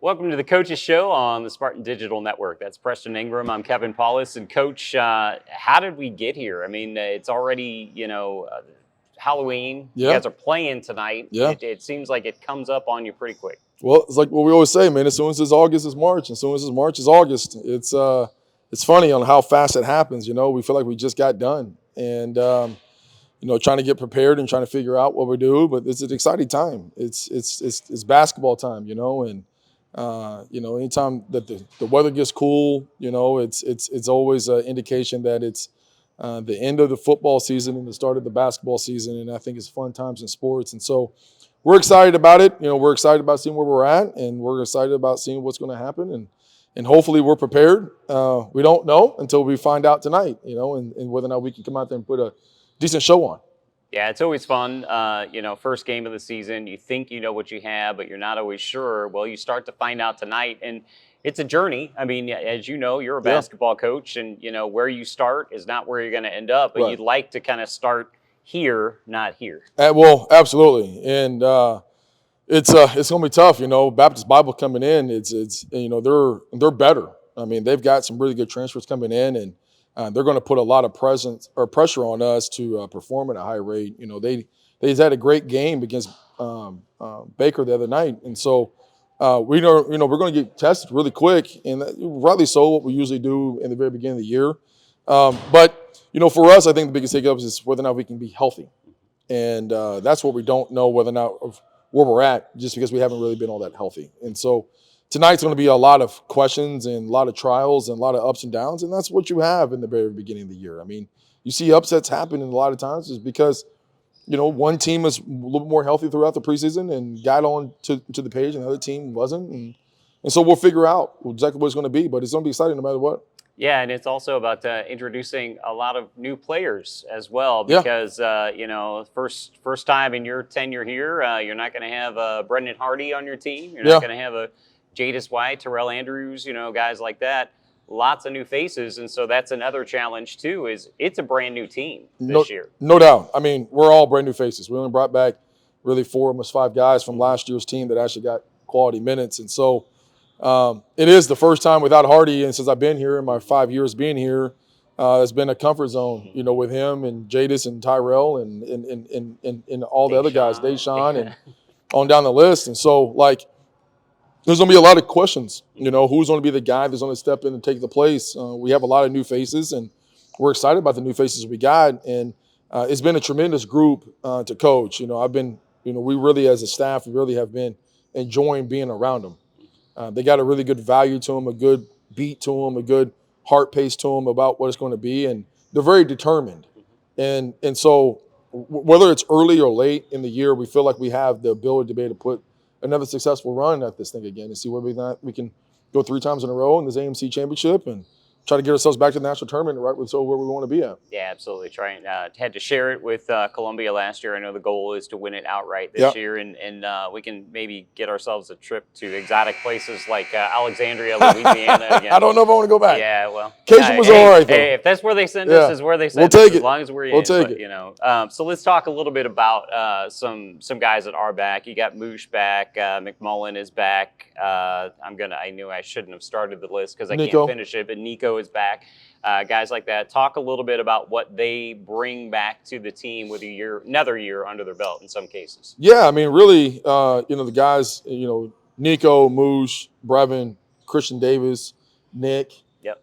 Welcome to the Coaches Show on the Spartan Digital Network. That's Preston Ingram. I'm Kevin Paulus. And Coach, how did we get here? I mean, it's already, Halloween. Yeah. You guys are playing tonight. Yeah. It seems like it comes up on you pretty quick. Well, it's like what we always say, man. As soon as it's August, it's March. As soon as it's March, it's August. It's funny on how fast it happens. We feel like we just got done, and trying to get prepared and trying to figure out what we do. But it's an exciting time. It's basketball time, and anytime that the weather gets cool, it's always an indication that it's the end of the football season and the start of the basketball season. And I think it's fun times in sports. And so we're excited about it. We're excited about seeing where we're at, and we're excited about seeing what's going to happen. And hopefully we're prepared. We don't know until we find out tonight, and whether or not we can come out there and put a decent show on. Yeah, it's always fun. First game of the season, you think you know what you have, but you're not always sure. Well, you start to find out tonight, and it's a journey. I mean, as you know, you're a basketball coach, and, where you start is not where you're going to end up, but Right. You'd like to kind of start here, not here. Well, absolutely. And it's going to be tough, Baptist Bible coming in, they're better. I mean, they've got some really good transfers coming in, and they're going to put a lot of pressure on us to perform at a high rate. They had a great game against Baker the other night, and so we're going to get tested really quick, and rightly so. What we usually do in the very beginning of the year, but for us, I think the biggest hiccup is whether or not we can be healthy, and that's what we don't know whether or not of where we're at, just because we haven't really been all that healthy, and so. Tonight's going to be a lot of questions and a lot of trials and a lot of ups and downs, and that's what you have in the very beginning of the year. I mean, you see upsets happen, and a lot of times is because, one team is a little more healthy throughout the preseason and got on to the page, and the other team wasn't. And so we'll figure out exactly what it's going to be, but it's going to be exciting no matter what. Yeah, and it's also about introducing a lot of new players as well, because first time in your tenure here, you're not going to have Brendan Hardy on your team. You're not going to have a Jadis White, Terrell Andrews, guys like that. Lots of new faces, and so that's another challenge too. Is it's a brand new team this year? No doubt. I mean, we're all brand new faces. We only brought back really 4, almost 5 guys from last year's team that actually got quality minutes, and so. It is the first time without Hardy, and since I've been here in my 5 years being here, it's been a comfort zone, with him and Jadis and Tyrell and all the other guys, Deshaun and on down the list. And so, there's going to be a lot of questions, who's going to be the guy that's going to step in and take the place. We have a lot of new faces, and we're excited about the new faces we got. And it's been a tremendous group to coach. We really, as a staff, we really have been enjoying being around them. They got a really good value to them, a good beat to them, a good heart pace to them about what it's going to be, and they're very determined. And so whether it's early or late in the year, we feel like we have the ability to be able to put another successful run at this thing again and see whether we can go 3 times in a row in this AMC championship and try to get ourselves back to the national tournament, right? So where we want to be at. Yeah, absolutely. Had to share it with Columbia last year. I know the goal is to win it outright this year, and we can maybe get ourselves a trip to exotic places like Alexandria, Louisiana. Again. I don't know if I want to go back. Yeah, well, Cation was all right though. Hey, if that's where they send us, is where they send us. We'll take it. As long as we're we'll take it. So let's talk a little bit about some guys that are back. You got Moosh back. McMullen is back. I knew I shouldn't have started the list because I can't finish it, but Nico is back. Guys like that. Talk a little bit about what they bring back to the team with another year under their belt in some cases. Yeah, I mean, really, the guys, Nico, Moosh, Brevin, Christian Davis, Nick. Yep.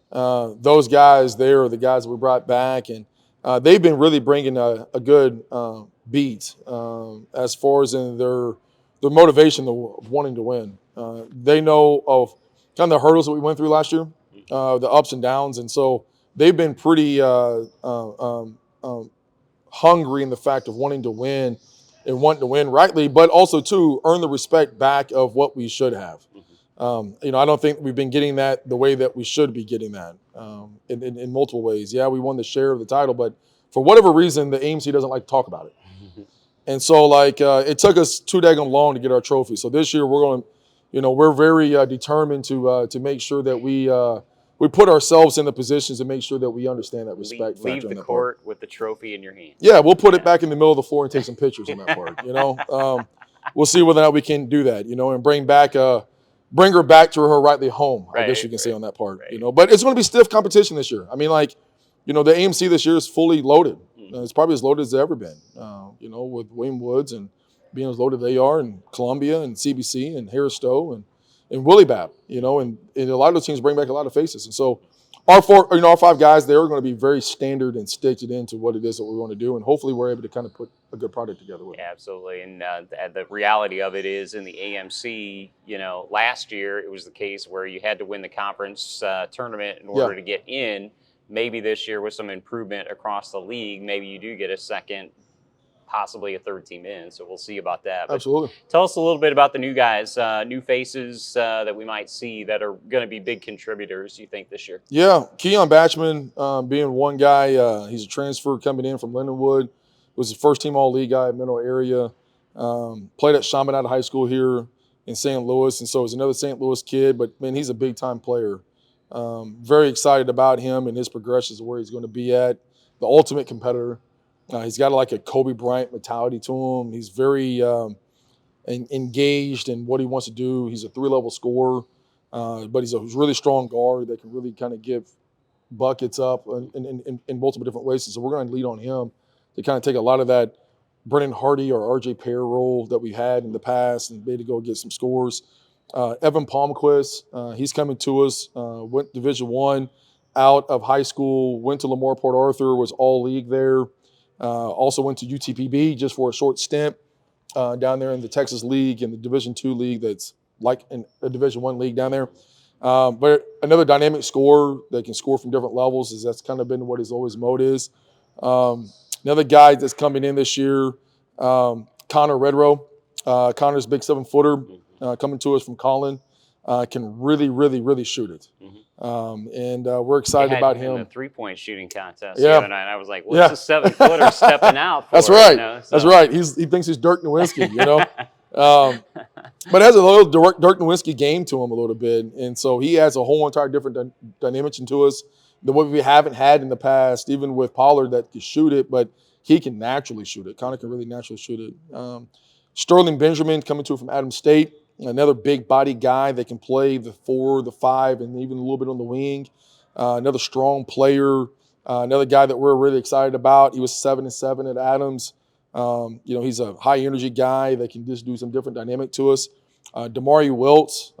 Those guys there are the guys that we brought back, and they've been really bringing a good beat as far as in their motivation of wanting to win. They know of kind of the hurdles that we went through last year, the ups and downs, and so they've been pretty hungry in the fact of wanting to win and wanting to win rightly, but also to earn the respect back of what we should have. I don't think we've been getting that the way that we should be getting that in multiple ways. Yeah, we won the share of the title, but for whatever reason, the AMC doesn't like to talk about it. And so, it took us too daggone long to get our trophy. So this year we're going, we're very determined to make sure that we we put ourselves in the positions to make sure that we understand that respect factor. Leave the court with the trophy in your hand. Yeah, we'll put it back in the middle of the floor and take some pictures on that part. We'll see whether or not we can do that. And bring her back to her rightly home. I guess you can say on that part. Right. But it's going to be stiff competition this year. I mean, the AMC this year is fully loaded. It's probably as loaded as it's ever been. With William Woods and being as loaded they are, and Columbia and CBC and Harris Stowe and Willie Babb. And a lot of those teams bring back a lot of faces. And so our 5 guys, they're going to be very standard and stitched into what it is that we want to do, and hopefully we're able to kind of put a good product together with it. Absolutely, and the reality of it is in the AMC, last year it was the case where you had to win the conference tournament in order to get in. Maybe this year with some improvement across the league, maybe you do get a second, possibly a third team in. So we'll see about that. But absolutely. Tell us a little bit about the new guys, new faces that we might see that are going to be big contributors, you think, this year? Yeah, Keon Batchman being one guy. He's a transfer coming in from Lindenwood. Was the first team All-League guy at Mineral area. Played at Chaminade High School here in St. Louis. And so he's another St. Louis kid. But, man, he's a big-time player. Very excited about him and his progressions, where he's going to be at. The ultimate competitor. He's got like a Kobe Bryant mentality to him. He's very engaged in what he wants to do. He's a 3-level scorer, but he's a really strong guard that can really kind of give buckets up in multiple different ways. So we're going to lead on him to kind of take a lot of that Brennan Hardy or RJ Pear role that we had in the past and be able to go get some scores. Evan Palmquist, he's coming to us, went Division I out of high school, went to Lamar Port Arthur, was all-league there. Also went to UTPB just for a short stint down there in the Texas League and the Division II League that's like a Division I league down there. But another dynamic scorer that can score from different levels, that's kind of been what his always mode is. Another guy that's coming in this year, Connor Redrow. Connor's a big 7-footer coming to us from Collin. Can really, really, really shoot it. And we're excited about him. In the 3-point shooting contest the other night, I was like, what's a 7-footer stepping out for? That's right. That's right. He thinks he's Dirk Nowitzki, but has a little Dirk Nowitzki game to him a little bit. And so he adds a whole entire different dimension to us than what we haven't had in the past, even with Pollard that can shoot it, but he can naturally shoot it. Connor can really naturally shoot it. Sterling Benjamin coming to it from Adams State. Another big body guy that can play the 4, the 5, and even a little bit on the wing. Another strong player. Another guy that we're really excited about. He was 7-7 at Adams. He's a high energy guy that can just do some different dynamic to us. Damari Wiltz.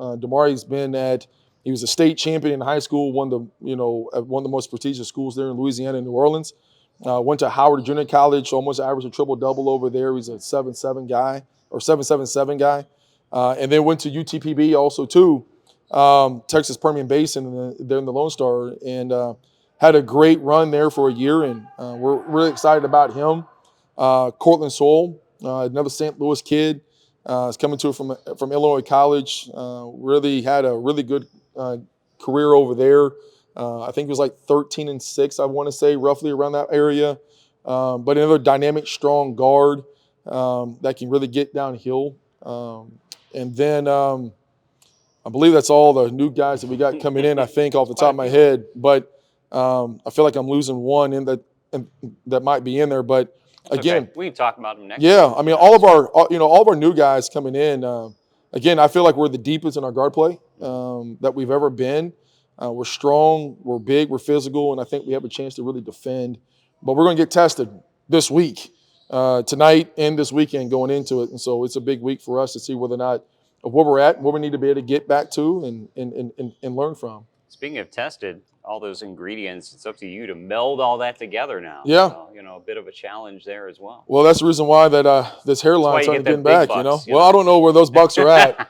He was a state champion in high school, one of the most prestigious schools there in Louisiana and New Orleans. Went to Howard Junior College, almost averaged a triple-double over there. He's a 7-7 guy or 7-7-7 guy. And then went to UTPB also too, Texas Permian Basin, there in the Lone Star, and had a great run there for a year. And we're really excited about him. Cortland Sowell, another St. Louis kid, is coming to it from Illinois College. Really had a really good career over there. I think it was like 13-6, I want to say, roughly around that area. But another dynamic, strong guard that can really get downhill. And then I believe that's all the new guys that we got coming in, I think, off the top of my head. But I feel like I'm losing one that might be in there. But again, okay. We can talk about them next. Yeah, I mean, all of our new guys coming in. Again, I feel like we're the deepest in our guard play that we've ever been. We're strong, we're big, we're physical, and I think we have a chance to really defend. But we're going to get tested this week. Tonight and this weekend going into it. And so it's a big week for us to see whether or not where we're at, where we need to be able to get back to and learn from. Speaking of tested, all those ingredients, it's up to you to meld all that together now. Yeah. So, a bit of a challenge there as well. Well, that's the reason why that this hairline's starting to get back, bucks, Well, I don't know where those bucks are at.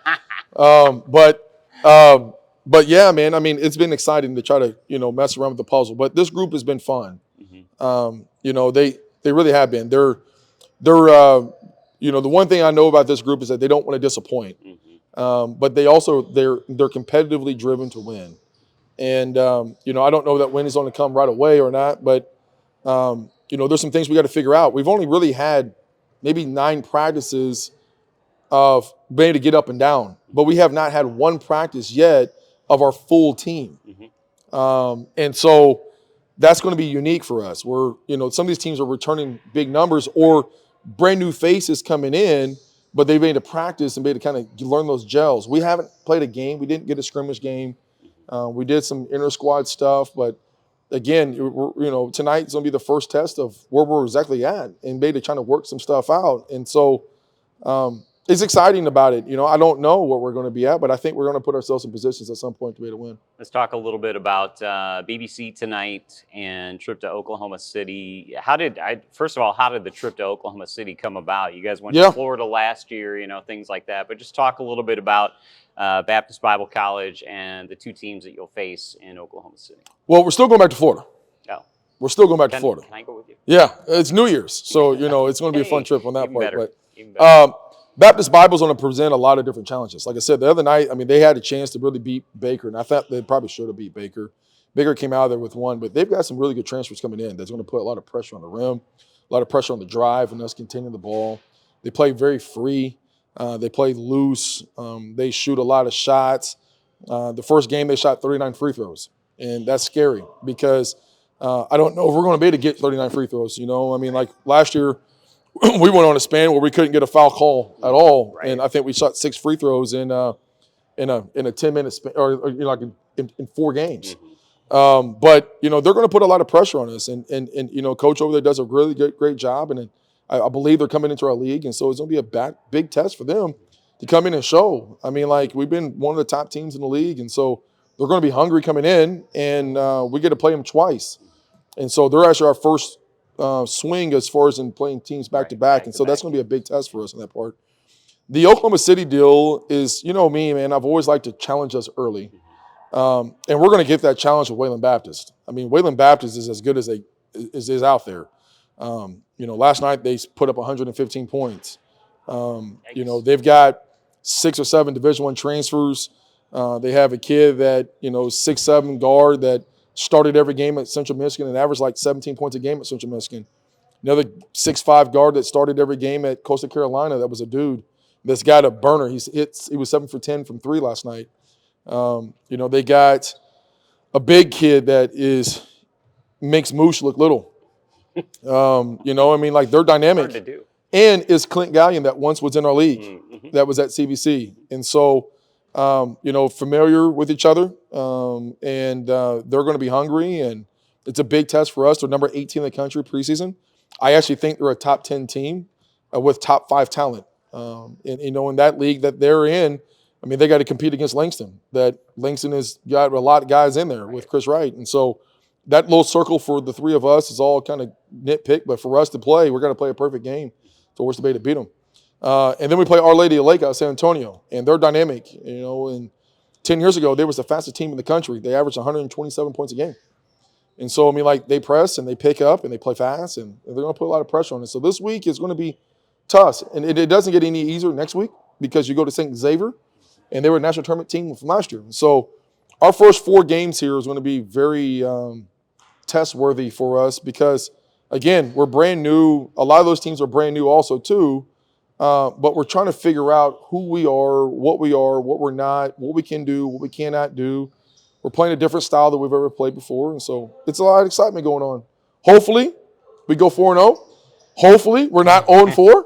But yeah, man, I mean, it's been exciting to try to, mess around with the puzzle. But this group has been fun. They really have been. They're the one thing I know about this group is that they don't want to disappoint. But they're competitively driven to win. And, I don't know that win is going to come right away or not, but, there's some things we got to figure out. We've only really had maybe 9 practices of being able to get up and down, but we have not had one practice yet of our full team. And so that's going to be unique for us. We're, some of these teams are returning big numbers or brand new faces coming in, but they've been able to practice and be able to kind of learn those gels. We haven't played a game. We didn't get a scrimmage game. We did some inter-squad stuff, but again, tonight's going to be the first test of where we're exactly at and maybe trying to work some stuff out. And so it's exciting about it. I don't know what we're going to be at, but I think we're going to put ourselves in positions at some point to be able to win. Let's talk a little bit about BBC tonight and trip to Oklahoma City. First of all, how did the trip to Oklahoma City come about? You guys went to Florida last year, things like that. But just talk a little bit about Baptist Bible College and the two teams that you'll face in Oklahoma City. Well, we're still going back to Florida. Oh. We're still going back to Florida. Can I go with you? Yeah, it's New Year's, so it's going to be a fun trip on that even part. Better. But Baptist Bible's going to present a lot of different challenges. Like I said, the other night, they had a chance to really beat Baker, and I thought they probably should have beat Baker. Baker came out of there with one, but they've got some really good transfers coming in that's going to put a lot of pressure on the rim, a lot of pressure on the drive, and us containing the ball. They play very free. They play loose. They shoot a lot of shots. The first game, they shot 39 free throws, and that's scary because I don't know if we're going to be able to get 39 free throws. Like last year, we went on a span where we couldn't get a foul call at all, right. And I think we shot 6 free throws in a 10-minute span, or like in 4 games. Mm-hmm. But they're going to put a lot of pressure on us, and Coach over there does a really great job, and I believe they're coming into our league, and so it's going to be a big test for them to come in and show. We've been one of the top teams in the league, and so they're going to be hungry coming in, and we get to play them twice, and so they're actually our first swing as far as in playing teams back-to-back, and so that's going to be a big test for us in that part. The Oklahoma City deal is, me, man, I've always liked to challenge us early, and we're going to get that challenge with Wayland Baptist. Wayland Baptist is as good as is out there. Last night they put up 115 points. They've got 6 or 7 Division I transfers. They have a kid that, 6'7" guard that started every game at Central Michigan and averaged like 17 points a game at Central Michigan. Another 6'5" guard that started every game at Coastal Carolina. That was a dude that's got a burner. He was 7 for 10 from 3 last night. They got a big kid that makes Moosh look little. They're dynamic. Hard to do. And is Clint Gallion that once was in our league, that was at CBC. And so, familiar with each other, and they're going to be hungry, and it's a big test for us. They're number 18 in the country preseason. I actually think they're a top 10 team with top 5 talent. In that league that they're in, they got to compete against Langston. That Langston has got a lot of guys in there with Chris Wright. And so that little circle for the 3 of us is all kind of nitpick, but for us to play, we're going to play a perfect game. So we're supposed to beat them. And then we play Our Lady of Lake out of San Antonio, and they're dynamic. And 10 years ago, they was the fastest team in the country. They averaged 127 points a game. And so, they press and they pick up and they play fast, and they're going to put a lot of pressure on us. So this week is going to be tough. And it doesn't get any easier next week because you go to St. Xavier, and they were a national tournament team from last year. So our first 4 games here is going to be very test-worthy for us because, again, we're brand new. A lot of those teams are brand new also too, but we're trying to figure out who we are, what we're not, what we can do, what we cannot do. We're playing a different style than we've ever played before, and so it's a lot of excitement going on. Hopefully, we go 4-0. Hopefully, we're not 0-4.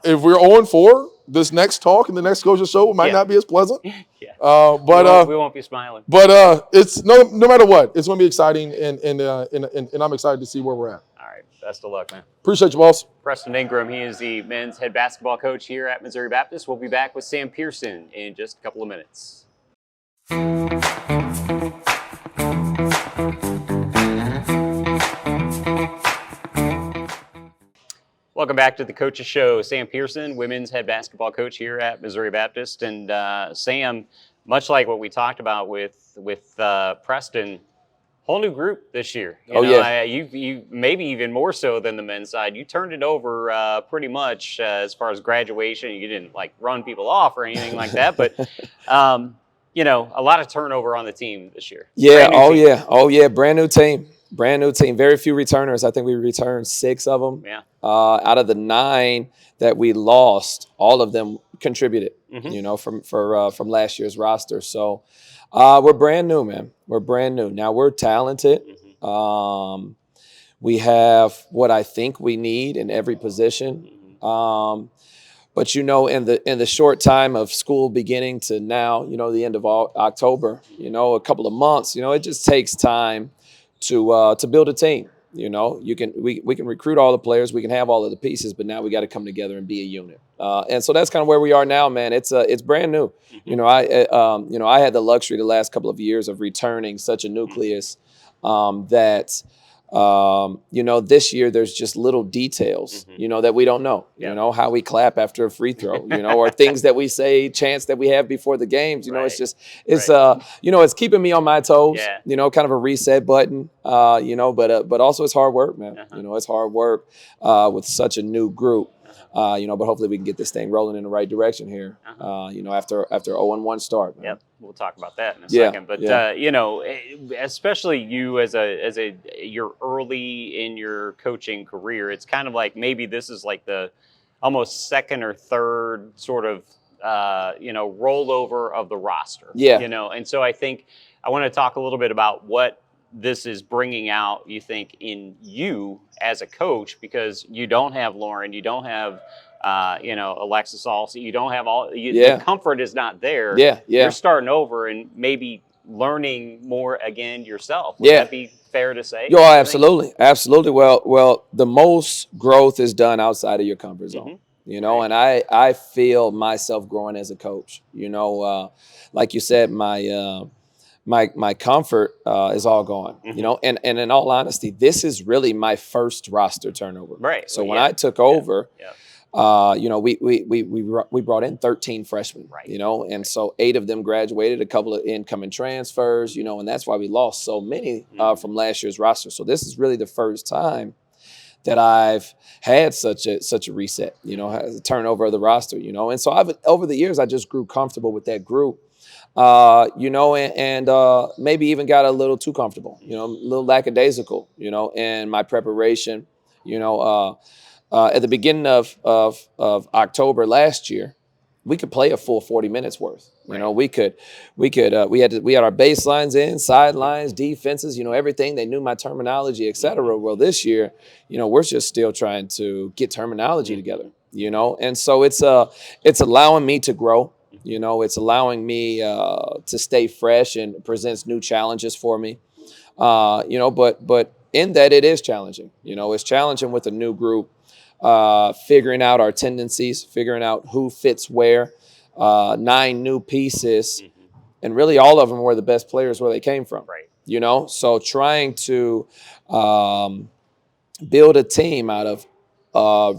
If we're 0-4, this next talk and the next coach's show might not be as pleasant. Yeah. But we won't be smiling. But it's no matter what, it's going to be exciting, and I'm excited to see where we're at. All right, best of luck, man. Appreciate you, boss. Preston Ingram, he is the men's head basketball coach here at Missouri Baptist. We'll be back with Sam Pearson in just a couple of minutes. Welcome back to the Coach's Show. Sam Pearson, women's head basketball coach here at Missouri Baptist. And Sam, much like what we talked about with Preston, whole new group this year. You maybe even more so than the men's side. You turned it over pretty much as far as graduation. You didn't run people off or anything like that, but a lot of turnover on the team this year. Yeah. Brand new team. Very few returners. I think we returned 6 of them. Yeah. Out of the 9 that we lost, all of them contributed, from last year's roster. So we're brand new, man. We're brand new. Now we're talented. We have what I think we need in every position. But in the short time of school beginning to now, the end of October, a couple of months, it just takes time to build a team. We can recruit all the players, we can have all of the pieces, but now we got to come together and be a unit. And so that's kind of where we are now, man. It's brand new. I had the luxury the last couple of years of returning such a nucleus that. This year there's just little details, that we don't know, how we clap after a free throw, or things that we say, chants that we have before the games, it's keeping me on my toes, kind of a reset button, but also it's hard work, man. It's hard work, with such a new group. But hopefully we can get this thing rolling in the right direction here. After 0-1 start. Man. Yep, we'll talk about that in a second. But especially you as you're early in your coaching career, it's kind of like maybe this is like the almost second or third sort of rollover of the roster. Yeah. And so I think I want to talk a little bit about what this is bringing out, you think, in you as a coach, because you don't have Lauren, you don't have, Alexis also, you don't have the comfort is not there. Yeah. You're starting over and maybe learning more again yourself. Would that be fair to say? Oh, absolutely. Absolutely. Well, the most growth is done outside of your comfort zone. And I feel myself growing as a coach. Like you said, my comfort is all gone, and in all honesty, this is really my first roster turnover. Right. So when I took over, we brought in 13 freshmen, and so 8 of them graduated, a couple of incoming transfers, and that's why we lost so many from last year's roster. So this is really the first time that I've had such a reset, a turnover of the roster, and so over the years I just grew comfortable with that group. And maybe even got a little too comfortable, a little lackadaisical, in my preparation. At the beginning of October last year, we could play a full 40 minutes worth. We had our baselines in, sidelines, defenses, everything. They knew my terminology, et cetera. Well, this year, we're just still trying to get terminology together, and so it's allowing me to grow. It's allowing me to stay fresh and presents new challenges for me. But in that it is challenging. It's challenging with a new group, figuring out our tendencies, figuring out who fits where, 9 new pieces, and really all of them were the best players where they came from. Right. So trying to build a team out of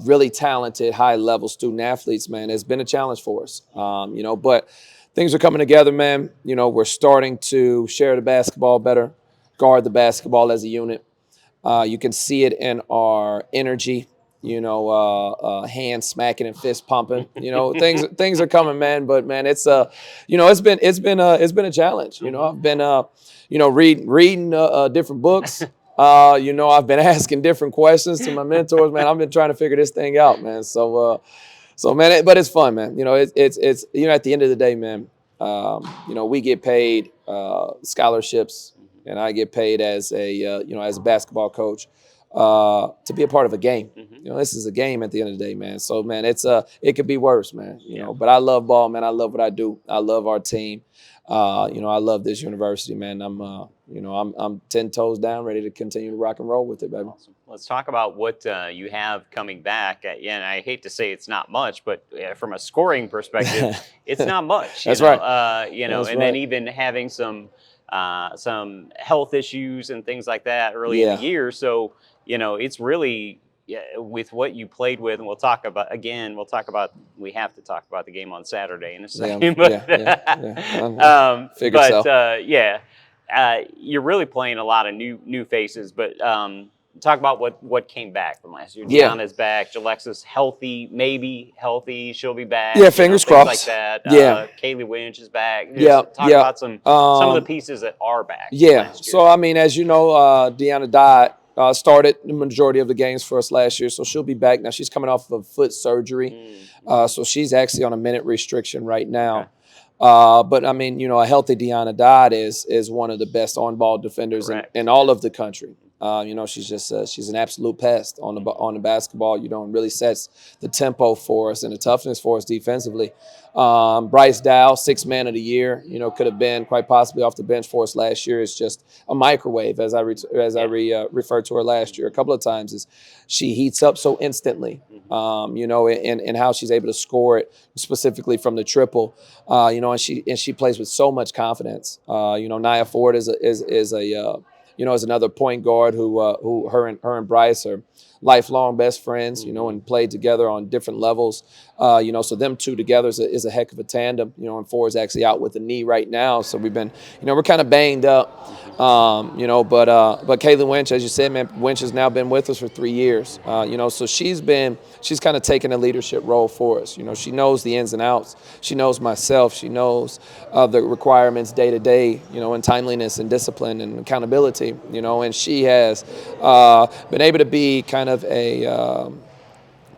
really talented, high-level student athletes, man, has been a challenge for us. But things are coming together, man. We're starting to share the basketball better, guard the basketball as a unit. You can see it in our energy. Hand smacking and fist pumping. Things are coming, man. But man, it's it's been a challenge. I've been reading different books. I've been asking different questions to my mentors, man. I've been trying to figure this thing out, man. So man, but it's fun, man. It's at the end of the day, man, we get paid scholarships, and I get paid as a basketball coach to be a part of a game. This is a game at the end of the day, man. So man, it could be worse, man. But I love ball, man. I love what I do. I love our team. I love this university, man. I'm 10 toes down, ready to continue to rock and roll with it, baby. Awesome. Let's talk about what you have coming back. And I hate to say it's not much, but from a scoring perspective, it's not much. That's right. Then even having some health issues and things like that early in the year. So, it's really with what you played with, and we have to talk about the game on Saturday in a second. You're really playing a lot of new faces, but talk about what came back from last year. Deanna's back. Alexis maybe healthy. She'll be back. Yeah, fingers crossed. Like that. Kaylee Winch is back. Talk about some of the pieces that are back. Yeah. So, as you know, Deanna died started the majority of the games for us last year, so she'll be back. Now she's coming off of a foot surgery, so she's actually on a minute restriction right now. Okay. But I mean, a healthy Deanna Dodd is one of the best on-ball defenders in all of the country. She's just she's an absolute pest on the basketball. Really sets the tempo for us and the toughness for us defensively. Bryce Dow, 6th man of the year, could have been quite possibly off the bench for us last year. It's just a microwave, as I referred to her last year a couple of times. Is she heats up so instantly, and how she's able to score it specifically from the triple, and she plays with so much confidence. Nia Ford is another point guard who her and Bryce are lifelong best friends, and played together on different levels. So them two together is a heck of a tandem. And Ford's actually out with a knee right now, so we've been, we're kind of banged up. But Kaylin Winch, as you said, man, Winch has now been with us for 3 years. So she's kind of taken a leadership role for us. She knows the ins and outs. She knows myself. She knows the requirements day to day, and timeliness and discipline and accountability, and she has been able to be kind of a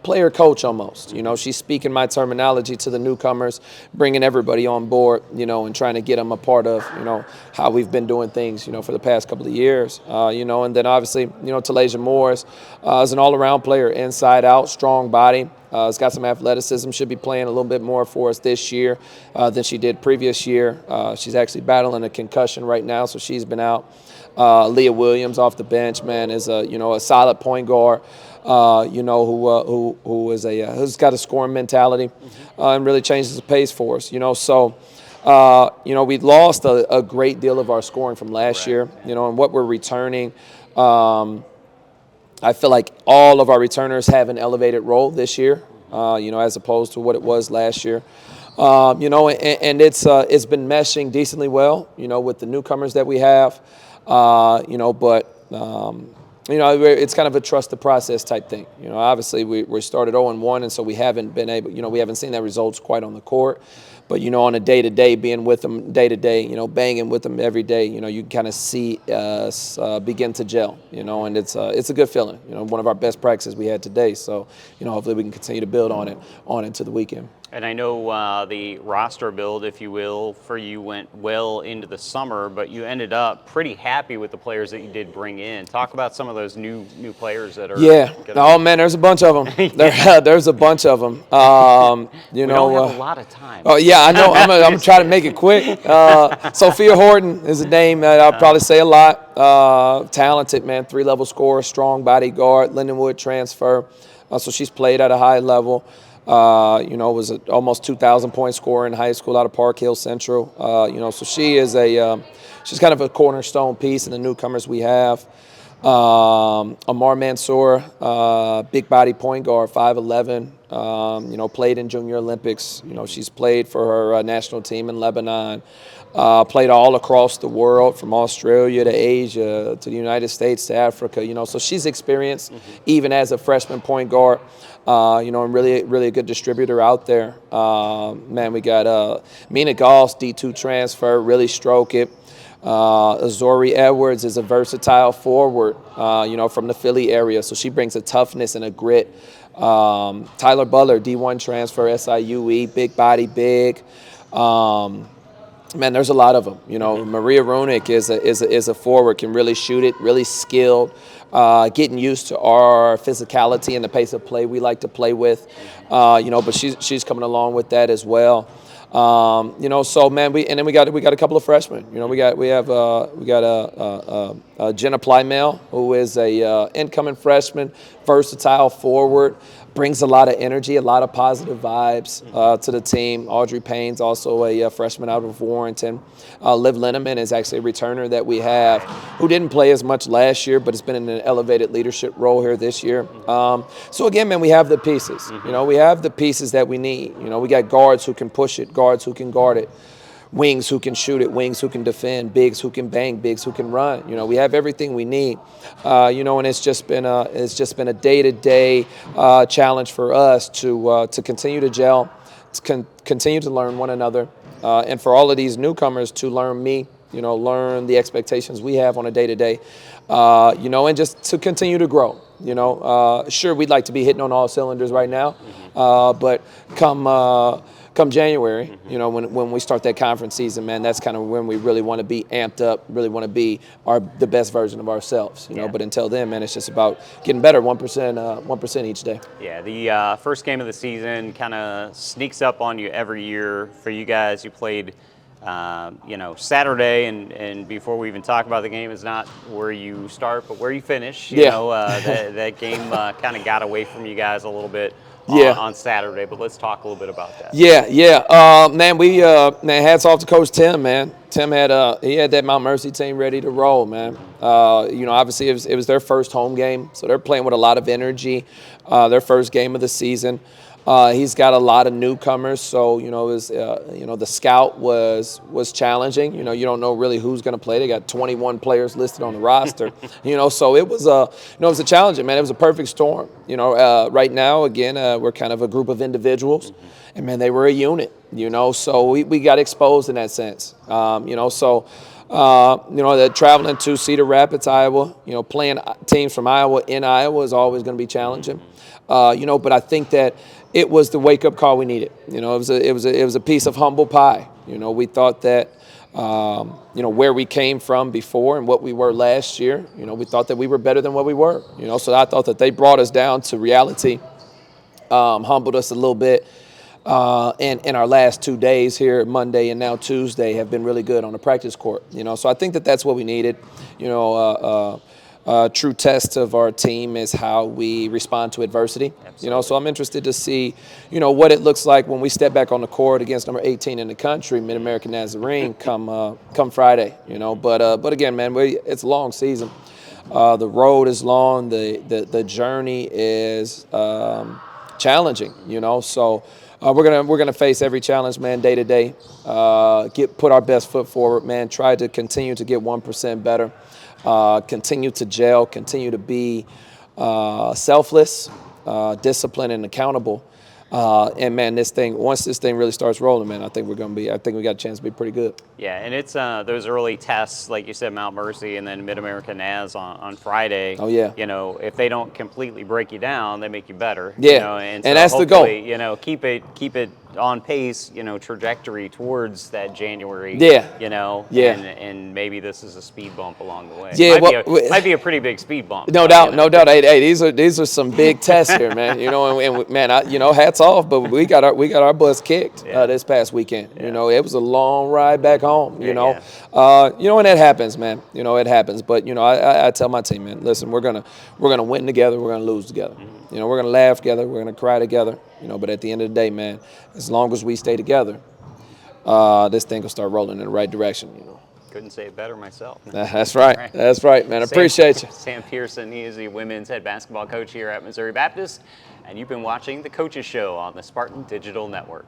player coach almost. She's speaking my terminology to the newcomers, bringing everybody on board, and trying to get them a part of, how we've been doing things, for the past couple of years. And then obviously, Talasia Morris is an all-around player, inside out, strong body. Has got some athleticism, should be playing a little bit more for us this year than she did previous year. She's actually battling a concussion right now, so she's been out. Leah Williams off the bench, man, is a solid point guard. Who's got a scoring mentality and really changes the pace for us. So we lost a great deal of our scoring from last year. And what we're returning. I feel like all of our returners have an elevated role this year, as opposed to what it was last year. And it's been meshing decently well, with the newcomers that we have, it's kind of a trust the process type thing. Obviously we started 0-1, and so we haven't been able, we haven't seen that results quite on the court. But, on a day-to-day, being with them day-to-day, banging with them every day, you kind of see us begin to gel, and it's a good feeling. One of our best practices we had today. So, hopefully we can continue to build on it into the weekend. And I know the roster build, if you will, for you went well into the summer, but you ended up pretty happy with the players that you did bring in. Talk about some of those new players that are. Yeah. Oh man, there's a bunch of them. There's a bunch of them. We don't have a lot of time. Oh yeah, I know. I'm trying to make it quick. Sophia Horton is a name that I'll probably say a lot. Talented, man, 3-level scorer, strong body guard, Lindenwood transfer. So she's played at a high level. Was an almost 2,000-point scorer in high school out of Park Hill Central. So she is she's kind of a cornerstone piece in the newcomers we have. Amar Mansour, big body point guard, 5'11", played in Junior Olympics. She's played for her national team in Lebanon. Played all across the world, from Australia to Asia to the United States to Africa. So she's experienced even as a freshman point guard. And really a good distributor out there. Man, we got Mina Goss, D2 transfer, really stroke it. Azori Edwards is a versatile forward, from the Philly area. So she brings a toughness and a grit. Tyler Butler, D1 transfer, SIUE, big body, big. Man, there's a lot of them. Maria Ronick is a forward, can really shoot it, really skilled. Getting used to our physicality and the pace of play we like to play with, but she's coming along with that as well. So man, we got a couple of freshmen. We have Jenna Plymale, who is a incoming freshman, versatile forward, brings a lot of energy, a lot of positive vibes to the team. Audrey Payne's also a freshman out of Warrenton. Liv Linneman is actually a returner that we have, who didn't play as much last year, but has been in an elevated leadership role here this year. So again, man, we have the pieces. We have the pieces that we need. We got guards who can push it, guards who can guard it, wings who can shoot it, wings who can defend, bigs who can bang, bigs who can run. We have everything we need. And it's just been a day-to-day challenge for us to continue to gel, to continue to learn one another, and for all of these newcomers to learn me, learn the expectations we have on a day-to-day, and just to continue to grow. Sure, we'd like to be hitting on all cylinders right now, but come January, when we start that conference season, man, that's kind of when we really want to be amped up, really want to be the best version of ourselves, But until then, man, it's just about getting better 1% each day. Yeah, the first game of the season kind of sneaks up on you every year. For you guys, you played, Saturday, and before we even talk about the game, is not where you start, but where you finish. That game kind of got away from you guys a little bit. On Saturday, but let's talk a little bit about that. Man, hats off to Coach Tim, man. Tim had that Mount Mercy team ready to roll, man. Obviously it was their first home game, so they're playing with a lot of energy. Their first game of the season. He's got a lot of newcomers, so the scout was challenging. You don't know really who's going to play. They got 21 players listed on the roster. So it was a challenging, man. It was a perfect storm. Right now again we're kind of a group of individuals, and man, they were a unit. So we got exposed in that sense. Traveling to Cedar Rapids, Iowa. Playing teams from Iowa in Iowa is always going to be challenging. But I think that it was the wake-up call we needed. It was a piece of humble pie. We thought that, where we came from before and what we were last year, we thought that we were better than what we were. So I thought that they brought us down to reality, humbled us a little bit. And our last 2 days here, Monday and now Tuesday, have been really good on the practice court. So I think that that's what we needed. True test of our team is how we respond to adversity. Absolutely. So I'm interested to see, what it looks like when we step back on the court against number 18 in the country, Mid-American Nazarene, come Friday. But again, man, it's a long season. The road is long. The journey is challenging. So we're gonna face every challenge, man, day to day. Put our best foot forward, man. Try to continue to get 1% better. Continue to gel, continue to be selfless, disciplined, and accountable. And man, once this thing really starts rolling, man, I think we got a chance to be pretty good. Yeah, and it's those early tests, like you said, Mount Mercy and then Mid-American Naz on Friday. Oh yeah. If they don't completely break you down, they make you better. Yeah, and that's the goal. Keep it on pace. Trajectory towards that January. Yeah. Yeah. And maybe this is a speed bump along the way. Yeah, might be a pretty big speed bump. No doubt. Hey, these are some big tests here, man. And man, hats off, but we got our butts kicked this past weekend. Yeah. It was a long ride back home. And that happens, man. It happens. But I tell my team, man, listen, we're gonna win together. We're gonna lose together. We're gonna laugh together. We're gonna cry together. But at the end of the day, man, as long as we stay together, this thing will start rolling in the right direction. Couldn't say it better myself. That's right. That's right, man. I appreciate you. Sam Pearson, he is the women's head basketball coach here at Missouri Baptist, and you've been watching The Coaches Show on the Spartan Digital Network.